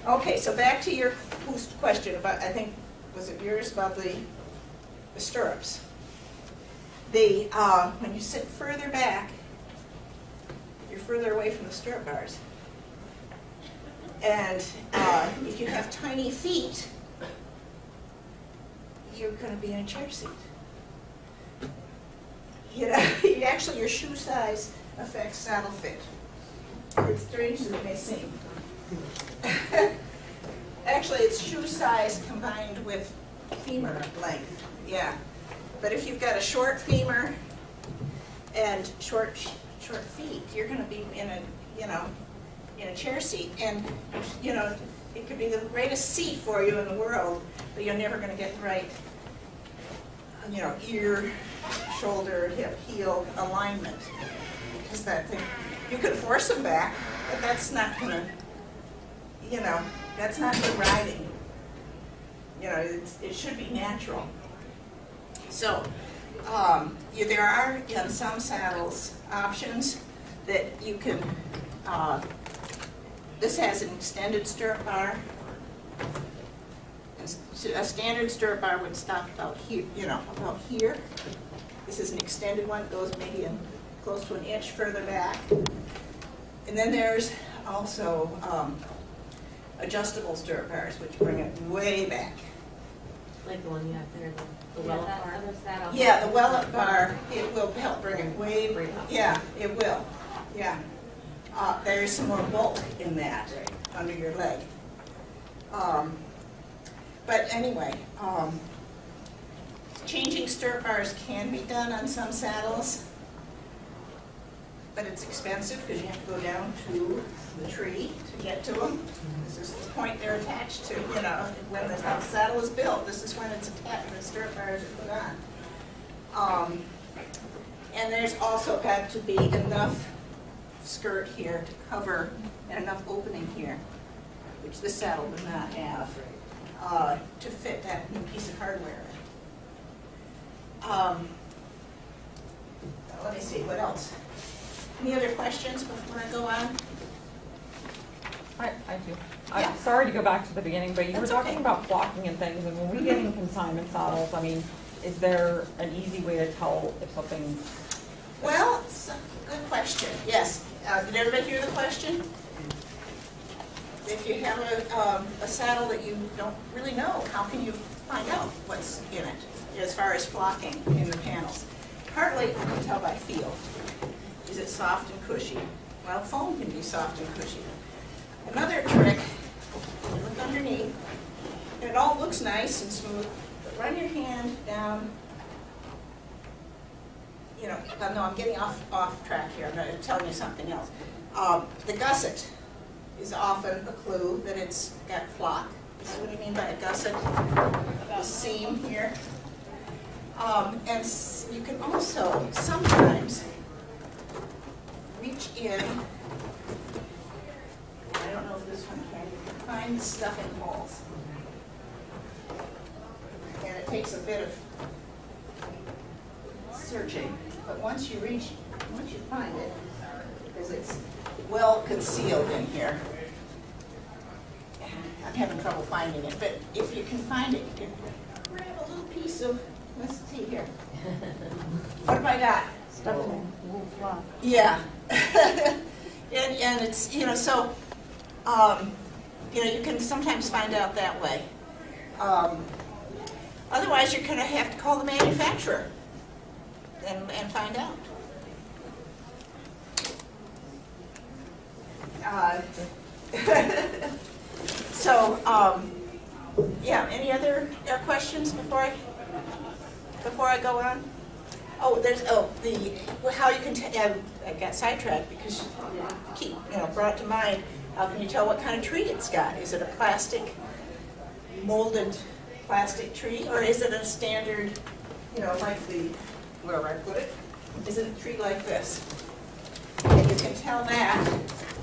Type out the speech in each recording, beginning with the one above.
Okay, so back to your question about, I think, was it yours about the stirrups? When you sit further back, you're further away from the stirrup bars. And if you have tiny feet, you're going to be in a chair seat. You know, actually your shoe size affects saddle fit. It's strange as it may seem. Actually, it's shoe size combined with femur length. Yeah. But if you've got a short femur and short feet, you're going to be in a chair seat, and it could be the greatest seat for you in the world, but you're never going to get the right ear, shoulder, hip, heel alignment, because that thing, you could force them back, but that's not going to, that's not good riding. It should be natural. So there are in some saddles options that you can, this has an extended stirrup bar. A standard stirrup bar would stop about here, about here. This is an extended one. It goes maybe close to an inch further back. And then there's also adjustable stirrup bars, which bring it way back. Like the one you have there, the well-up bar? Yeah, the well-up bar, it will help bring it way up. Yeah, it will. Yeah. There's some more bulk in that under your leg. But anyway, changing stirrup bars can be done on some saddles, but it's expensive because you have to go down to the tree to get to them. This is the point they're attached to, when the saddle is built, this is when it's attached, the stirrup bars are put on. And there's also got to be enough skirt here to cover, and enough opening here, which this saddle does not have, to fit that new piece of hardware. Let me see, what else? Any other questions before I go on? I do. Yeah. I'm sorry to go back to the beginning, but you were That's talking okay. about flocking and things, and when we get in consignment saddles, I mean, is there an easy way to tell if something... Well, it's a good question. Yes. Did everybody hear the question? If you have a saddle that you don't really know, how can you find out what's in it as far as flocking in the panels? Partly you can tell by feel. Is it soft and cushy? Well, foam can be soft and cushy. Another trick, you look underneath, and it all looks nice and smooth, but run your hand down. No, I'm getting off track here. I'm going to tell you something else. The gusset is often a clue that it's got flock. This is what I mean by a gusset, the seam here. And you can also sometimes reach in. I don't know if this one can. You can find stuffing holes. And it takes a bit of searching. But once you find it, because it's well concealed in here, I'm having trouble finding it, but if you can find it, you can grab a little piece of, let's see here. What have I got? Stuffing wool flock. Yeah. and it's, so, you can sometimes find out that way. Otherwise, you're going to have to call the manufacturer and find out. So, yeah. Any other questions before I go on? Oh, how you can I got sidetracked because you brought to mind. How can you tell what kind of tree it's got? Is it a plastic, molded plastic tree, or is it a standard, like wherever I put it? Is it a tree like this? And you can tell that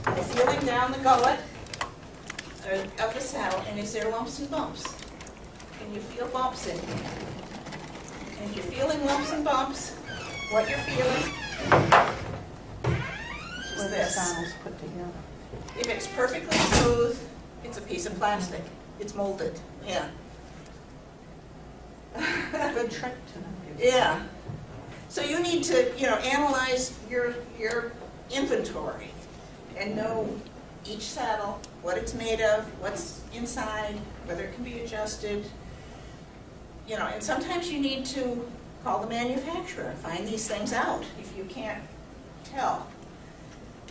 by feeling down the gullet of the saddle, and is there lumps and bumps? Can you feel bumps in here? And if you're feeling lumps and bumps, what you're feeling is this. Saddles put together. If it's perfectly smooth, It's a piece of plastic. It's molded, yeah. Good trick to know. Yeah. So you need to, analyze your inventory and know each saddle, what it's made of, what's inside, whether it can be adjusted. And sometimes you need to call the manufacturer and find these things out if you can't tell.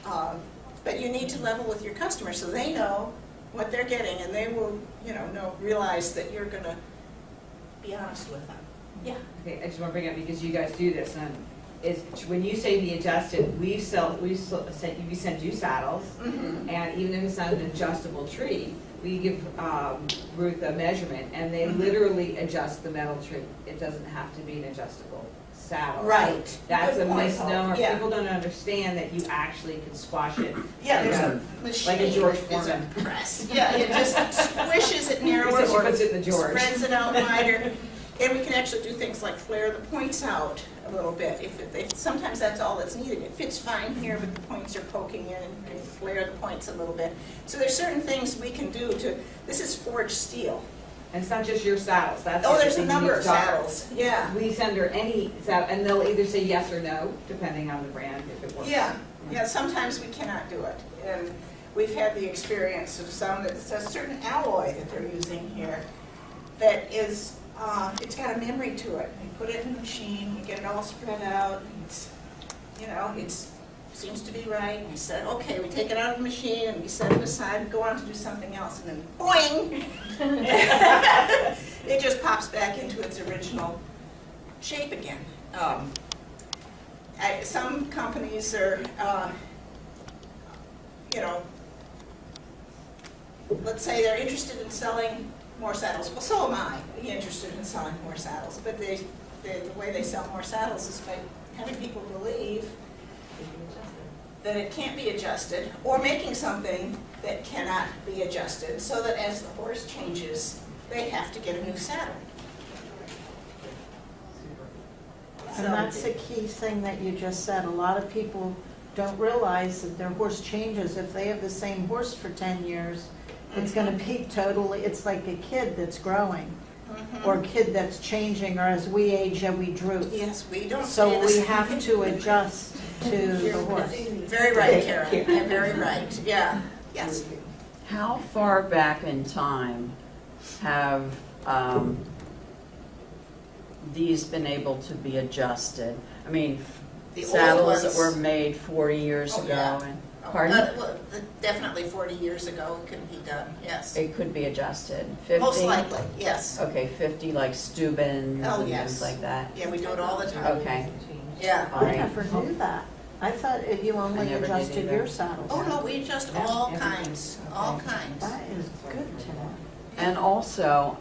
But you need to level with your customers so they know what they're getting, and they will, realize that you're going to be honest with them. Yeah. Okay, I just want to bring up, because you guys do this, and is when you say the adjusted, we send you saddles, and even if it's not an adjustable tree, we give Ruth a measurement, and they literally adjust the metal tree. It doesn't have to be an adjustable saddle. Right. That's Good a point. misnomer. Yeah. People don't understand that you actually can squash it. Yeah, like there's a, a machine. like a George There's Foreman. a press. Yeah, it just squishes it narrower Except she or puts it in the George. spreads it out wider. And we can actually do things like flare the points out a little bit. If sometimes that's all that's needed. It fits fine here, but the points are poking in, and you can flare the points a little bit. So there's certain things we can do to, this is forged steel. And it's not just your saddles. That's Oh, there's a everything number you've of got. saddles. Yeah. We send her any saddle, and they'll either say yes or no, depending on the brand, if it works. Yeah, yeah, sometimes we cannot do it. And we've had the experience of some, that it's a certain alloy that they're using here that is, it's got a memory to it. We put it in the machine, we get it all spread out, and it's, it seems to be right. We said, okay, we take it out of the machine and we set it aside and go on to do something else, and then boing! It just pops back into its original shape again. Some companies are, let's say they're interested in selling more saddles. Well, so am I interested in selling more saddles, but the way they sell more saddles is by having people believe that it can't be adjusted, or making something that cannot be adjusted, so that as the horse changes, they have to get a new saddle. And that's the key thing that you just said. A lot of people don't realize that their horse changes. If they have the same horse for 10 years, it's going to be totally, it's like a kid that's growing, or a kid that's changing, or as we age and we droop. Yes, we don't So stay the we same. have to adjust to the horse. Very right, Karen. Yeah, very right. Yeah. Yes. How far back in time have these been able to be adjusted? I mean, The old saddles that ones- were made 40 years Oh, ago. yeah. And, Oh, pardon? well, definitely 40 years ago it can be done. Yes. It could be adjusted. 50? Most likely. Yes. Okay, 50 like Steubens Oh, and yes. things like that. Yeah, we do it all the time. Okay. Yeah. All I right. never knew that. I thought you only I never did adjusted either. your saddles. Oh no, we adjust all kinds. All Okay. kinds. That is good to know. And also,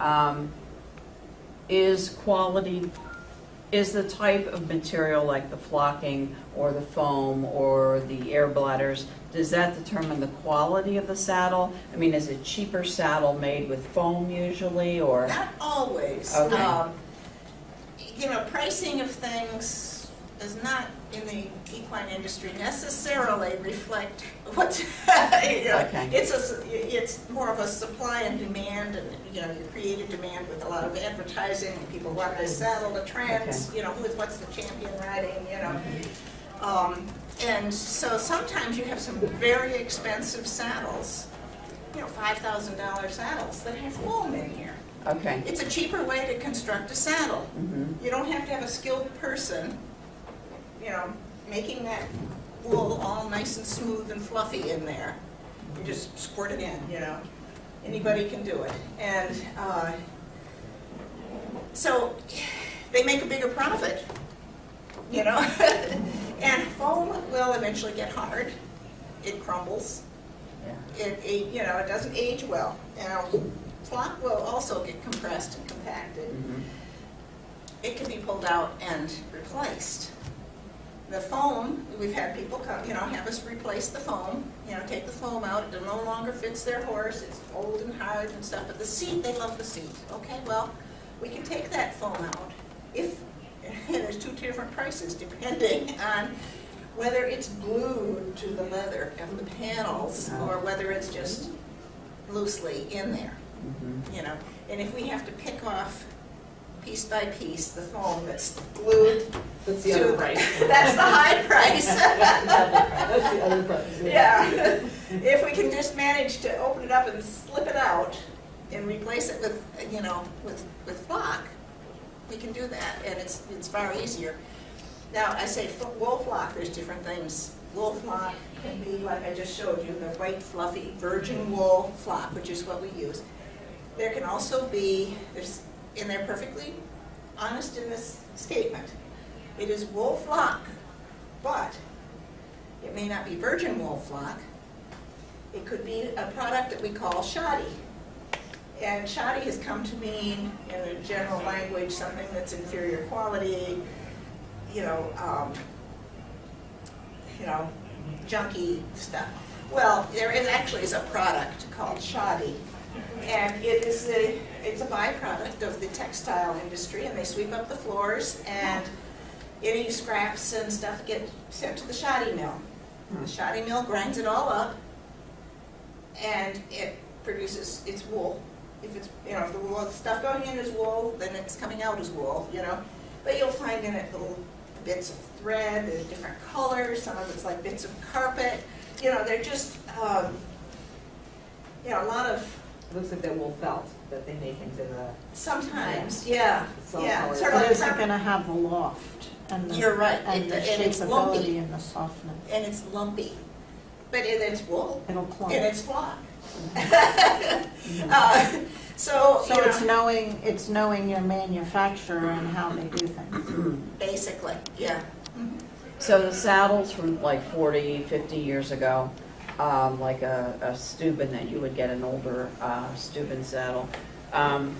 is the type of material like the flocking or the foam or the air bladders, does that determine the quality of the saddle? I mean, is it cheaper saddle made with foam usually, or? Not always. Okay. Pricing of things does not in the equine industry necessarily reflect what, Okay. it's more of a supply and demand, and you create a demand with a lot of advertising, and people want this saddle, the trends, what's the champion riding, and so sometimes you have some very expensive saddles, $5,000 saddles that have foam in here. Okay. It's a cheaper way to construct a saddle. Mhm. You don't have to have a skilled person, making that wool all nice and smooth and fluffy in there. You just squirt it in, Anybody can do it. And so they make a bigger profit, And foam will eventually get hard. It crumbles. Yeah. It doesn't age well. Flock will also get compressed and compacted. Mhm. It can be pulled out and replaced. The foam, we've had people come, have us replace the foam, take the foam out. It no longer fits their horse. It's old and hard and stuff. But the seat, they love the seat. Okay, well, we can take that foam out. There's two different prices depending on whether it's glued to the leather of the panels or whether it's just loosely in there, Mhm. you know. And if we have to pick off piece by piece the foam that's glued That's the to other the, price. that's the high price. That's the other price. Yeah, if we can just manage to open it up and slip it out and replace it with, you know, with flock, we can do that, and it's far easier. Now, I say wool flock, there's different things. Wool flock can be, like I just showed you, the white fluffy virgin wool flock, which is what we use. There can also be, and they're perfectly honest in this statement, it is wool flock, but it may not be virgin wool flock. It could be a product that we call shoddy. And shoddy has come to mean, in a general language, something that's inferior quality, you know, junky stuff. Well, there is actually a product called shoddy, and it's a byproduct of the textile industry, and they sweep up the floors, and any scraps and stuff get sent to the shoddy mill. The shoddy mill grinds it all up, and it produces its wool. If it's, you know, if the wool, the stuff going in is wool, then it's coming out as wool, you know. But you'll find in it little bits of thread, there's different colors, some of it's like bits of carpet. You know, they're just, you know, a lot of, It looks like that wool felt that they make into the. sometimes, yeah, It's all yeah. colored. Sort of It like isn't carpet. going to have the loft and the, You're right, and the and it's lumpy, shapeability and the softness. and it's lumpy. But it's wool, It'll clump. and it's flock. So, So you it's know, knowing your manufacturer and how they do things. basically, yeah. So the saddles from like 40, 50 years ago, like a Steuben that you would get, an older Steuben saddle, can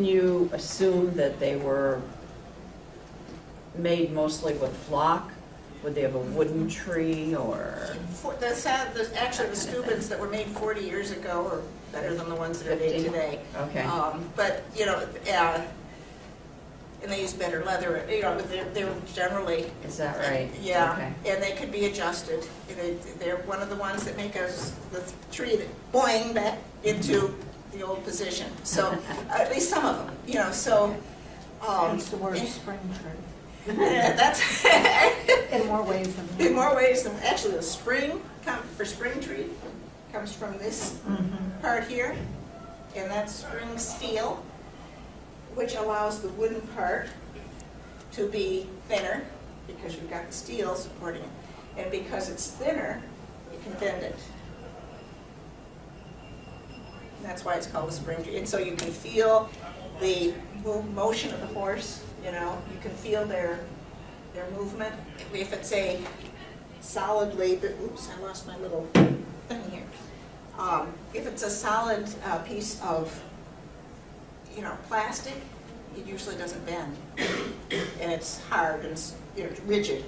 you assume that they were made mostly with flock? Would they have a wooden tree or? Actually, the Steubens that were made 40 years ago are better than the ones that are made 50? today. Okay. But, you know, and they use better leather, you know, but they're generally. Is that right? Yeah, Okay. and they could be adjusted. They're one of the ones that make us, the tree that boing back into the old position. So, at least some of them, you know, so. It's the word spring tree. That's, In more ways than one. in more ways than, actually, the spring, for spring tree, comes from this part here, and that's spring steel, which allows the wooden part to be thinner, because you've got the steel supporting it, and because it's thinner, you can bend it. And that's why it's called a spring tree, and so you can feel the motion of the horse, you know, you can feel their movement. If it's a solidly, oops, I lost my little thing here. If it's a solid piece of, you know, plastic, it usually doesn't bend, and it's hard and you know, rigid,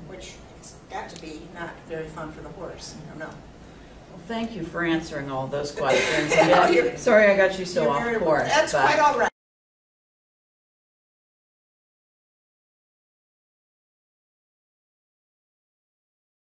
which has got to be not very fun for the horse. I don't know. Well, thank you for answering all those questions. Oh, you're- Sorry I got you so You're off very- course. That's but- quite all right.